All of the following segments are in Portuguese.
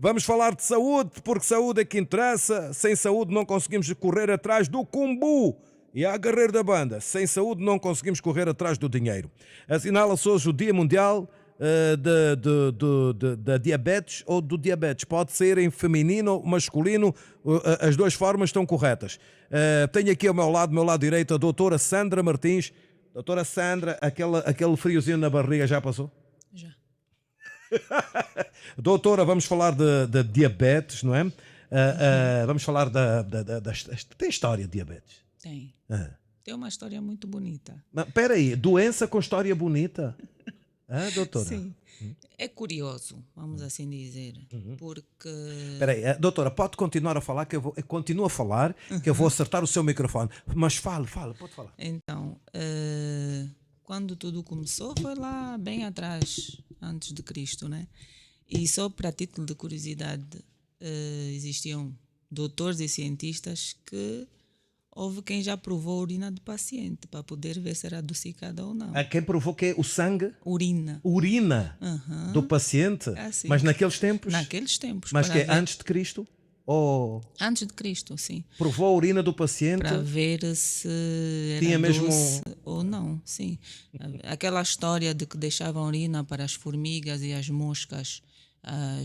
Vamos falar de saúde, porque saúde é que interessa. Sem saúde não conseguimos correr atrás do cumbu. E a guerreiro da banda, sem saúde não conseguimos correr atrás do dinheiro. Assinala-se hoje o Dia Mundial da diabetes ou do diabetes. Pode ser em feminino ou masculino, as duas formas estão corretas. Tenho aqui ao meu lado direito, a doutora Sandra Martins. Doutora Sandra, aquele friozinho na barriga já passou? Já. Doutora, vamos falar de diabetes, não é? Vamos falar tem história de diabetes? Tem. Tem uma história muito bonita. Espera aí, doença com história bonita? Doutora? Sim. É curioso, vamos assim dizer, porque... Espera aí, doutora, pode continuar a falar, que eu continuo a falar, que eu vou acertar o seu microfone. Mas fale, pode falar. Então, quando tudo começou foi lá bem atrás, antes de Cristo, né? E só para título de curiosidade, existiam doutores e cientistas que houve quem já provou a urina do paciente para poder ver se era adocicada ou não. Quem provou que é o sangue? Urina. Urina do paciente? Assim. Mas naqueles tempos? Naqueles tempos. Mas que é antes de Cristo? Ou antes de Cristo, sim. Provou a urina do paciente? Para ver se era tinha doce mesmo ou não, sim. Aquela história de que deixavam urina para as formigas e as moscas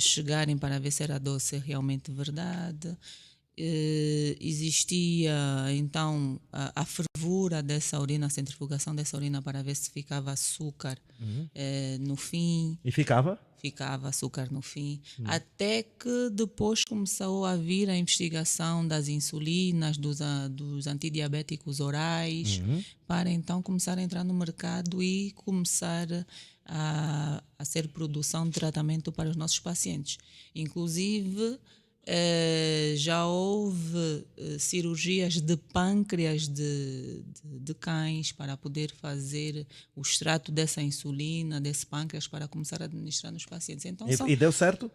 chegarem para ver se era doce é realmente verdade. Existia então a fervura dessa urina, a centrifugação dessa urina para ver se ficava açúcar no fim. E ficava? Ficava açúcar no fim, até que depois começou a vir a investigação das insulinas, dos antidiabéticos orais, para então começar a entrar no mercado e começar a ser produção de tratamento para os nossos pacientes. Inclusive, já houve cirurgias de pâncreas de cães para poder fazer o extrato dessa insulina, desse pâncreas, para começar a administrar nos pacientes. Então, e deu certo?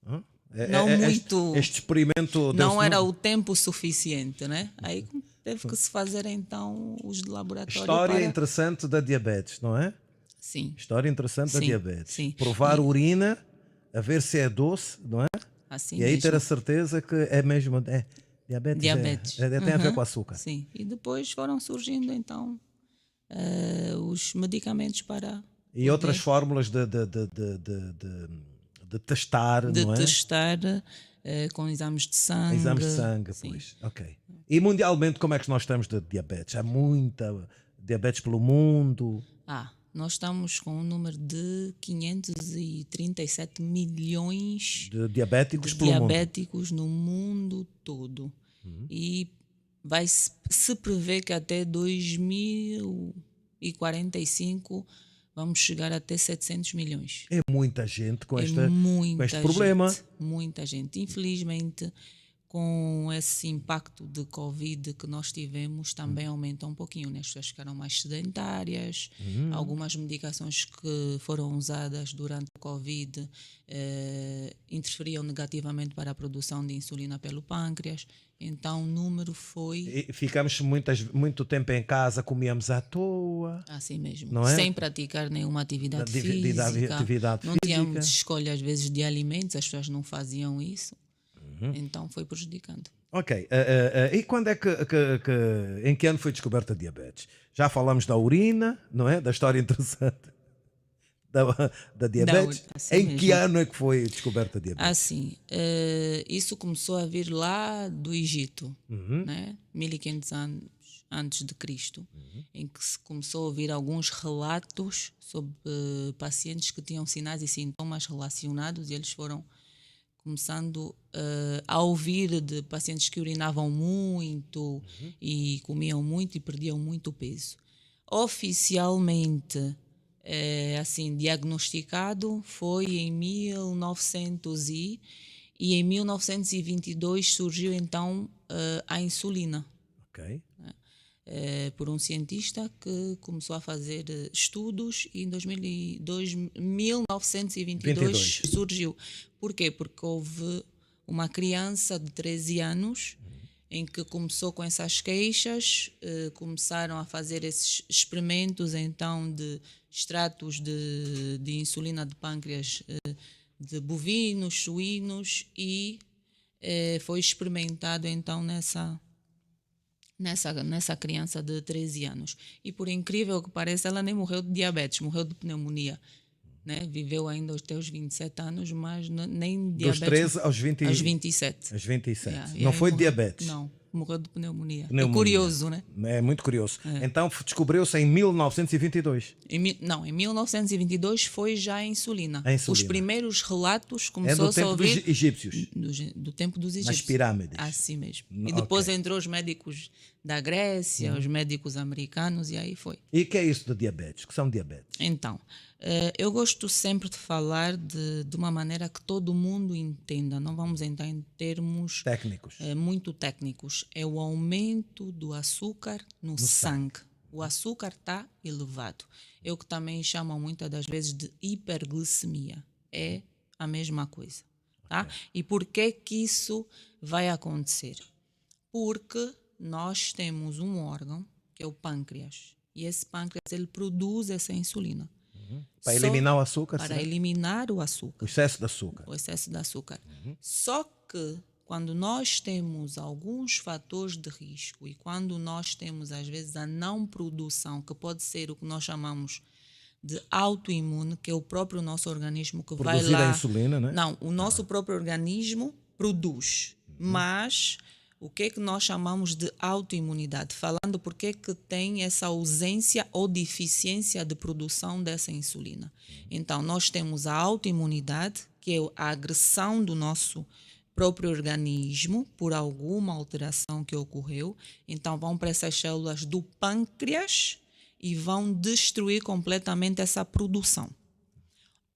Não muito. Este experimento não era o tempo suficiente, né? Aí teve que se fazer então os de laboratório. História interessante da diabetes, não é? Sim. História interessante da diabetes. Sim. Provar urina, a ver se é doce, não é? Assim e aí mesmo. ter a certeza que é mesmo diabetes. Tem a ver com açúcar. Sim. E depois foram surgindo então os medicamentos para e outras fórmulas de testar, não é? De testar com exames de sangue. Exames de sangue, sim. Pois. Ok. E mundialmente como é que nós estamos de diabetes? Há muita diabetes pelo mundo? Nós estamos com um número de 537 milhões de diabéticos, no mundo todo. E se prevê que até 2045 vamos chegar até 700 milhões. É muita gente com este problema. Muita gente. Infelizmente, com esse impacto de Covid que nós tivemos, também aumentou um pouquinho, né? As pessoas ficaram mais sedentárias, algumas medicações que foram usadas durante o Covid interferiam negativamente para a produção de insulina pelo pâncreas, então o número foi... E ficamos muito tempo em casa, comíamos à toa. Assim mesmo, não é? Sem praticar nenhuma atividade física, não tínhamos escolha às vezes de alimentos, as pessoas não faziam isso. Então foi prejudicando. Ok. E quando é em que ano foi descoberta a diabetes? Já falamos da urina, não é? Da história interessante da diabetes. Em que ano é que foi descoberta a diabetes? Assim, isso começou a vir lá do Egito, né? 1500 anos antes de Cristo, em que se começou a ouvir alguns relatos sobre pacientes que tinham sinais e sintomas relacionados, e eles foram começando a ouvir de pacientes que urinavam muito e comiam muito e perdiam muito peso. Oficialmente, assim, diagnosticado foi em 1900 e em 1922 surgiu então a insulina. Ok. Por um cientista que começou a fazer estudos e em 1922 surgiu. Por quê? Porque houve uma criança de 13 anos em que começou com essas queixas, começaram a fazer esses experimentos então de extratos de insulina de pâncreas de bovinos, suínos e foi experimentado então nessa criança de 13 anos. E por incrível que pareça, ela nem morreu de diabetes, morreu de pneumonia. Né? Viveu ainda aos teus 27 anos, mas nem diabetes. Dos 13 aos 27. Aos 27. Yeah, Não foi morreu, diabetes? Não, morreu de pneumonia. Pneumonia. É curioso, né? É muito curioso. Então descobriu-se em 1922. Em 1922 foi já a insulina. A insulina. Os primeiros relatos É começou do tempo a ouvir dos egípcios. do tempo dos egípcios. Nas pirâmides. Assim mesmo. E depois entrou os médicos da Grécia, os médicos americanos, e aí foi. E o que é isso de diabetes? O que são diabetes? Então, eu gosto sempre de falar de uma maneira que todo mundo entenda. Não vamos entrar em termos Técnicos. muito técnicos. É o aumento do açúcar no sangue. O açúcar está elevado. É o que também chamam muitas das vezes de hiperglicemia. É a mesma coisa. Tá? E por que isso vai acontecer? Porque nós temos um órgão, que é o pâncreas. E esse pâncreas, ele produz essa insulina. Para eliminar o açúcar? Para será? eliminar o açúcar. O excesso de açúcar. O excesso de açúcar. Só que quando nós temos alguns fatores de risco e quando nós temos, às vezes, a não produção, que pode ser o que nós chamamos de autoimune, que é o próprio nosso organismo que Produzir vai lá... a insulina, né? Não, o nosso próprio organismo produz, mas o que é que nós chamamos de autoimunidade? Falando por que tem essa ausência ou deficiência de produção dessa insulina. Então, nós temos a autoimunidade, que é a agressão do nosso próprio organismo por alguma alteração que ocorreu. Então, vão para essas células do pâncreas e vão destruir completamente essa produção.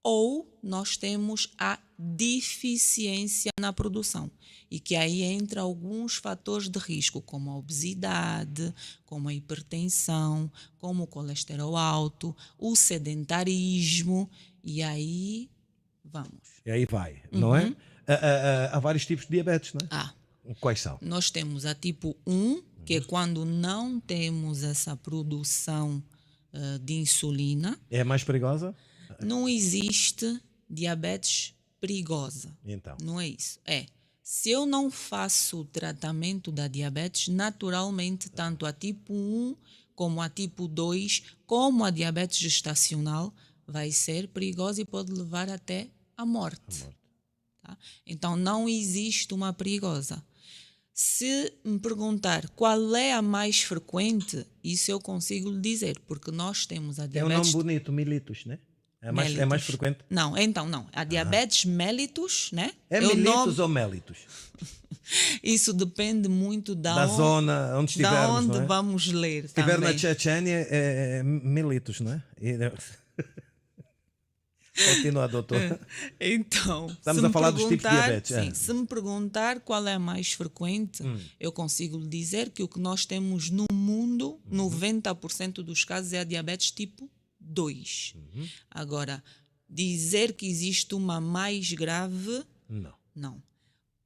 Ou nós temos a deficiência na produção, e que aí entra alguns fatores de risco, como a obesidade, como a hipertensão, como o colesterol alto, o sedentarismo, e aí vamos. E aí vai, não é? Há vários tipos de diabetes, não é? Quais são? Nós temos a tipo 1, que é quando não temos essa produção de insulina. É a mais perigosa? Não existe diabetes perigosa. Então. Não é isso. Se eu não faço o tratamento da diabetes, naturalmente, tanto a tipo 1 como a tipo 2, como a diabetes gestacional, vai ser perigosa e pode levar até à morte. Tá? Então, não existe uma perigosa. Se me perguntar qual é a mais frequente, isso eu consigo lhe dizer, porque nós temos a diabetes... É um nome bonito, mellitus, né? É mais frequente? Não, então não. A diabetes mellitus, né? É mellitus ou mellitus? Isso depende muito da zona onde estivermos, da onde não é? vamos ler. Se estiver também. na Chechênia, é mellitus, não é? Continua, doutor. Então, estamos a falar dos tipos de diabetes. Sim, se me perguntar qual é a mais frequente, eu consigo lhe dizer que o que nós temos no mundo, 90% dos casos é a diabetes tipo 2. Agora, dizer que existe uma mais grave, não.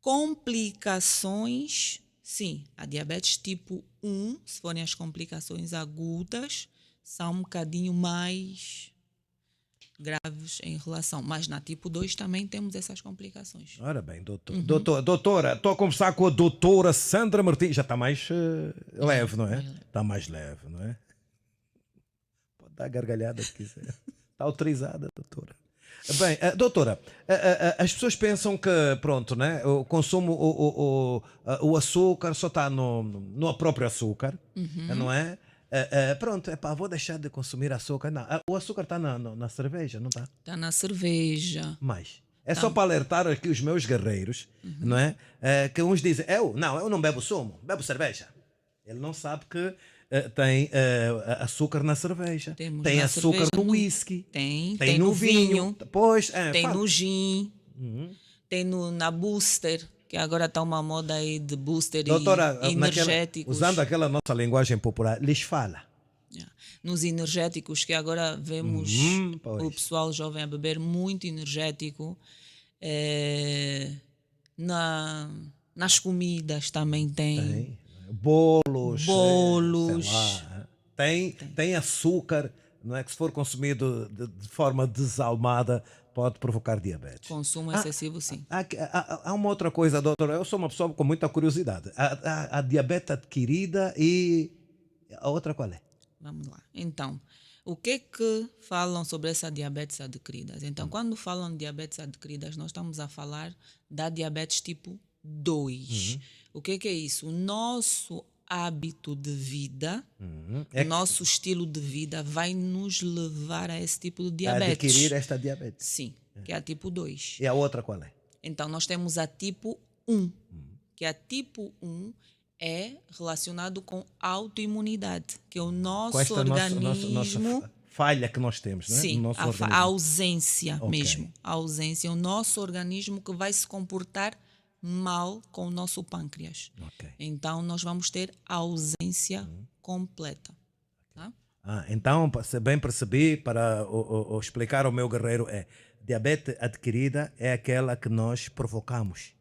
Complicações, sim. A diabetes tipo 1, se forem as complicações agudas, são um bocadinho mais graves em relação. Mas na tipo 2 também temos essas complicações. Ora bem, doutora, estou a conversar com a doutora Sandra Martins. Já está mais leve, não é? Está mais leve, não é? Pode dar a gargalhada que quiser. Está autorizada, doutora. Bem, doutora, as pessoas pensam que, pronto, né, o consumo, o açúcar só está no próprio açúcar, não é? Pronto, vou deixar de consumir açúcar. Não, o açúcar está na cerveja, não está? Está na cerveja. Mas só para alertar aqui os meus guerreiros, não é? Que uns dizem, eu não bebo sumo, bebo cerveja. Ele não sabe que tem açúcar na cerveja. Tem na açúcar cerveja, no whisky. Tem no vinho. Pois, tem no gin. Tem na Booster, que agora está uma moda aí de Booster doutora, e energéticos. Usando aquela nossa linguagem popular, lhes fala. Nos energéticos, que agora vemos o pessoal jovem a beber muito energético. Nas comidas também tem. Bolos. Sei lá, tem açúcar, não é? Que se for consumido de forma desalmada, pode provocar diabetes. Consumo excessivo, sim. Há uma outra coisa, doutora. Eu sou uma pessoa com muita curiosidade. A diabetes adquirida e a outra qual é? Vamos lá. Então, o que falam sobre essa diabetes adquirida? Então, quando falam de diabetes adquiridas, nós estamos a falar da diabetes tipo 2. O que é isso? O nosso hábito de vida, o nosso estilo de vida vai nos levar a esse tipo de A diabetes. adquirir esta diabetes. Sim, que é a tipo 2. E a outra qual é? Então, nós temos a tipo 1, que a tipo 1 é relacionado com autoimunidade, que é o nosso Com esta organismo... nossa falha que nós temos, não é? Sim, No nosso a organismo. ausência Ok. mesmo. A ausência é o nosso organismo que vai se comportar mal com o nosso pâncreas. Ok. Então, nós vamos ter ausência completa. Tá? Então, se bem percebi, para explicar ao meu guerreiro, diabetes adquirida é aquela que nós provocamos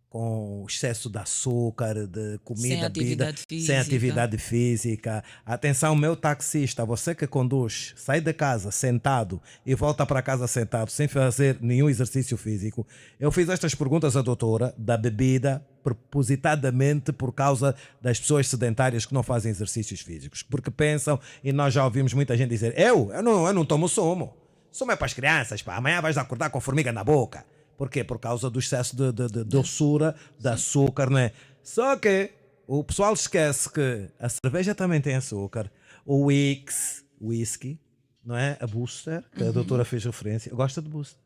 com excesso de açúcar, de comida, Sem atividade sem física. atividade física. Atenção, meu taxista, você que conduz, sai de casa sentado e volta para casa sentado, sem fazer nenhum exercício físico. Eu fiz estas perguntas à doutora da bebida, propositadamente por causa das pessoas sedentárias que não fazem exercícios físicos, porque pensam, e nós já ouvimos muita gente dizer, eu não tomo sumo. Sumo é para as crianças, pá. Amanhã vais acordar com formiga na boca. Por quê? Por causa do excesso de doçura, de açúcar, não é? Só que o pessoal esquece que a cerveja também tem açúcar, o whisky, não é? A Booster, que a doutora fez referência. Gosta de Booster?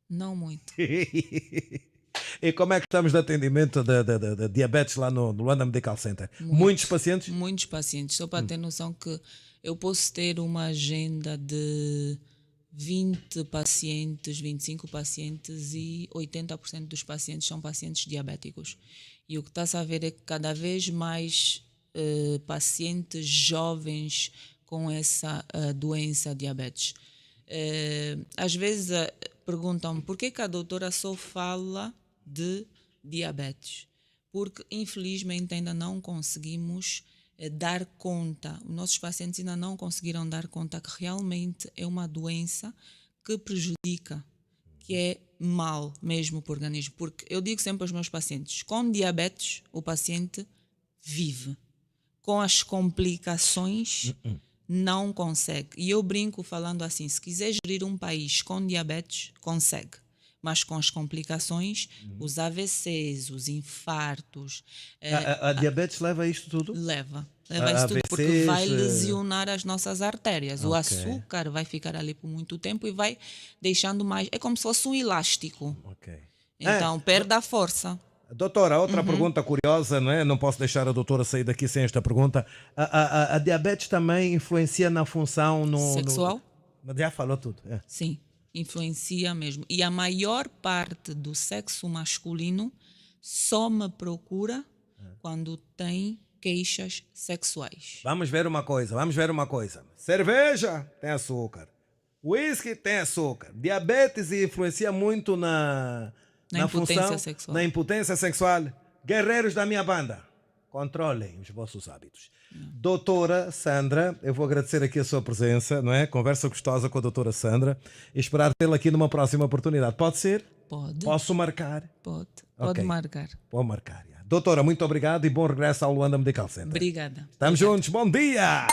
Não muito. E como é que estamos de atendimento de diabetes lá no Luanda Medical Center? Muitos pacientes? Muitos pacientes. Só para ter noção que eu posso ter uma agenda de 20 pacientes, 25 pacientes e 80% dos pacientes são pacientes diabéticos. E o que está-se a ver é que cada vez mais pacientes jovens com essa doença diabetes. Às vezes perguntam-me por que a doutora só fala de diabetes? Porque infelizmente ainda não conseguimos dar conta, os nossos pacientes ainda não conseguiram dar conta que realmente é uma doença que prejudica, que é mal mesmo para o organismo. Porque eu digo sempre aos meus pacientes, com diabetes o paciente vive, com as complicações não consegue. E eu brinco falando assim, se quiser gerir um país com diabetes, consegue. Mas com as complicações, os AVCs, os infartos... A diabetes leva a isto tudo? Leva isso tudo, porque vai lesionar as nossas artérias. O açúcar vai ficar ali por muito tempo e vai deixando mais... É como se fosse um elástico. Então, perde a força. Doutora, outra pergunta curiosa, não é? Não posso deixar a doutora sair daqui sem esta pergunta. A diabetes também influencia na função sexual? Já falou tudo. Sim, influencia mesmo. E a maior parte do sexo masculino só me procura quando tem queixas sexuais. Vamos ver uma coisa. Cerveja tem açúcar. Whisky tem açúcar. Diabetes influencia muito na impotência função, sexual. Na impotência sexual. Guerreiros da minha banda, controlem os vossos hábitos. Doutora Sandra, eu vou agradecer aqui a sua presença, não é? Conversa gostosa com a doutora Sandra e esperar tê-la aqui numa próxima oportunidade. Pode ser? Pode. Posso marcar? Pode Ok. marcar. Vou marcar. Doutora, muito obrigado e bom regresso ao Luanda Medical Center. Obrigada. Estamos juntos. Bom dia!